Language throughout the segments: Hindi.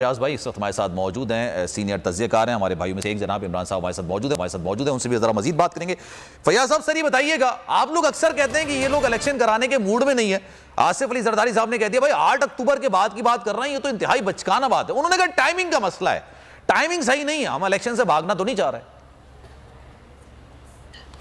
रियाज भाई इस वक्त हमारे साथ मौजूद हैं, सीनियर तज्ज़ियाकार हैं, हमारे भाइयों में से एक जनाब इमरान साहब हमारे साथ मौजूद हैं, उनसे भी ज़रा मजीद बात करेंगे। फैयाज साहब, सर ये बताइएगा, आप लोग अक्सर कहते हैं कि ये लोग इलेक्शन कराने के मूड में नहीं है। आसिफ अली जरदारी साहब ने कह दिया भाई 8 अक्टूबर के बाद की बात कर रहे हैं, ये तो इंतहाई बचकाना बात है। उन्होंने कहा टाइमिंग का मसला है, टाइमिंग सही नहीं है, हम इलेक्शन से भागना तो नहीं चाह रहे।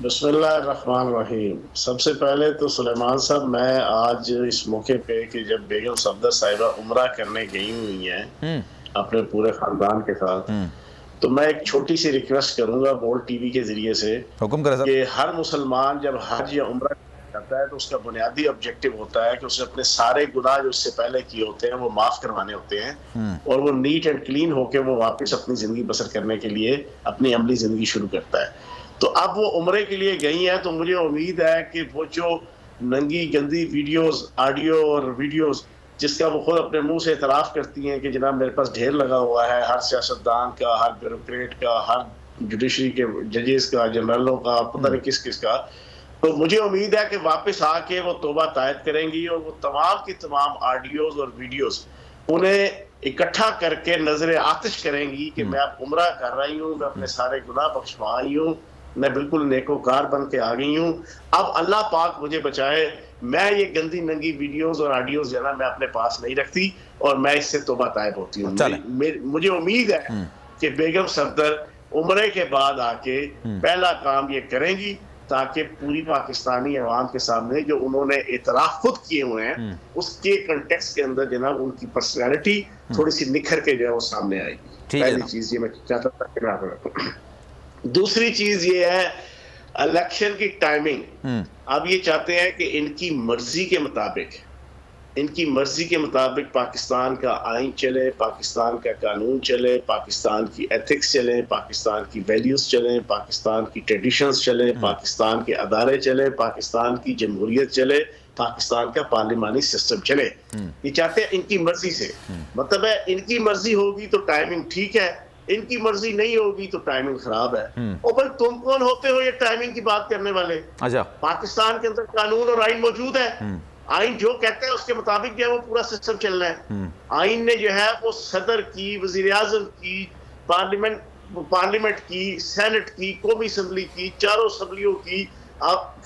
बिस्मिल्लाहिर्रहमानिर्रहीम। सबसे पहले तो सुलेमान साहब, मैं आज इस मौके पे कि जब बेगम सफदर साहिबा उम्रा करने गई हुई हैं अपने पूरे खानदान के साथ, तो मैं एक छोटी सी रिक्वेस्ट करूंगा बोल्ड टीवी के जरिए से, हुक्म करें सर। कि हर मुसलमान जब हज या उम्रा करता है तो उसका बुनियादी ऑब्जेक्टिव होता है कि उसे अपने सारे गुनाह जो उससे पहले किए होते हैं वो माफ करवाने होते हैं और वो नीट एंड क्लीन होकर वो वापस अपनी जिंदगी बसर करने के लिए अपनी अमली जिंदगी शुरू करता है। तो अब वो उम्रे के लिए गई हैं, तो मुझे उम्मीद है कि वो जो नंगी गंदी वीडियोस, ऑडियो और वीडियोस जिसका वो खुद अपने मुंह से इतराफ करती हैं कि जनाब मेरे पास ढेर लगा हुआ है हर सियासतदान का, हर ब्यूरोक्रेट का, हर जुडिशरी के जजेस का, जनरलों का, पता नहीं किस किस का, तो मुझे उम्मीद है कि वापस आके वो तौबा तायद करेंगी और वो तमाम की तमाम ऑडियोज और वीडियोस उन्हें इकट्ठा करके नजर आतिश करेंगी कि मैं अब उम्रा कर रही हूँ, मैं अपने सारे गुनाह बख्शवाई हूँ, मैं बिल्कुल नेकोकार बन के आ गई हूँ, अब अल्लाह पाक मुझे बचाए, मैं ये गंदी नंगी वीडियोस और ऑडियोस जो है मैं अपने पास नहीं रखती और मैं इससे तौबा तायब होती हूँ। मुझे उम्मीद है कि बेगम सफदर उम्रे के बाद आके पहला काम ये करेंगी ताकि पूरी पाकिस्तानी अवाम के सामने जो उन्होंने इतराफ खुद किए हुए हैं उसके कंटेक्स्ट के अंदर जनाब उनकी पर्सनैलिटी थोड़ी सी निखर के जो है वो सामने आएगी। पहली चीज ये मैं चाहता था। दूसरी चीज ये है इलेक्शन की टाइमिंग। अब ये चाहते हैं कि इनकी मर्जी के मुताबिक पाकिस्तान का आइन चले, पाकिस्तान का कानून चले, पाकिस्तान की एथिक्स चले, पाकिस्तान की वैल्यूज चले, पाकिस्तान की ट्रेडिशंस चले, पाकिस्तान के अदारे चले, पाकिस्तान की जमहूरियत चले, पाकिस्तान का पार्लिमानी सिस्टम चले। ये चाहते हैं इनकी मर्जी से। मतलब है इनकी मर्जी होगी तो टाइमिंग ठीक है, इनकी मर्जी नहीं होगी तो टाइमिंग खराब है। और भाई तुम कौन होते हो ये टाइमिंग की बात करने वाले? अच्छा, पाकिस्तान के अंदर कानून और आइन मौजूद है, आइन जो कहते हैं उसके मुताबिक जो है वो पूरा सिस्टम चलना है। आइन ने जो है वो सदर की, वजीर आजम की, पार्लियामेंट की, सेनेट की, कौमी असम्बली की, चारों असम्बलियों की,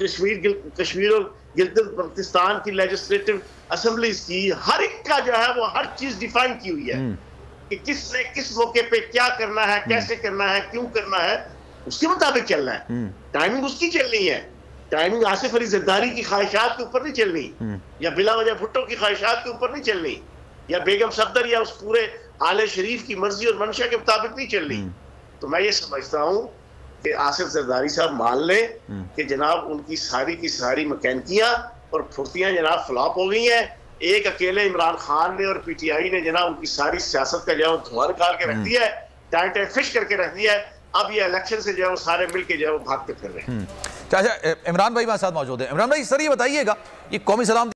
कश्मीर और गिलगित बल्तिस्तान की लेजिस्लेटिव असम्बलीज की, हर एक का जो है वो हर चीज डिफाइन की हुई है कि किसने किस मौके पे क्या करना है, कैसे करना है, क्यों करना है, उसके मुताबिक चलना है। टाइमिंग उसकी चलनी है। टाइमिंग आसिफ अली जरदारी की ख्वाहिशात के ऊपर नहीं चलनी, या बिला वजह भुट्टो की ख्वाहिशात के ऊपर नहीं चलनी, या बेगम सफदर या उस पूरे आले शरीफ की मर्जी और मंशा के मुताबिक नहीं चलनी। तो मैं ये समझता हूँ कि आसिफ जरदारी साहब मान लें कि जनाब उनकी सारी की सारी मकैनिकियां और फुर्तियां जनाब फ्लॉप हो गई हैं। एक अकेले इमरान खान ने और पीटीआई ने जनाब उनकी सारी सियासत का जो धुआं निकाल के रख दिया है, टाइट फिश करके रख दिया है। अब ये इलेक्शन से जो है वो सारे मिलके जो है वो भागते फिर रहे हैं। अच्छा, इमरान भाई हमारे साथ मौजूद है। इमरान भाई सर ये बताइएगा, ये कौमी सलामती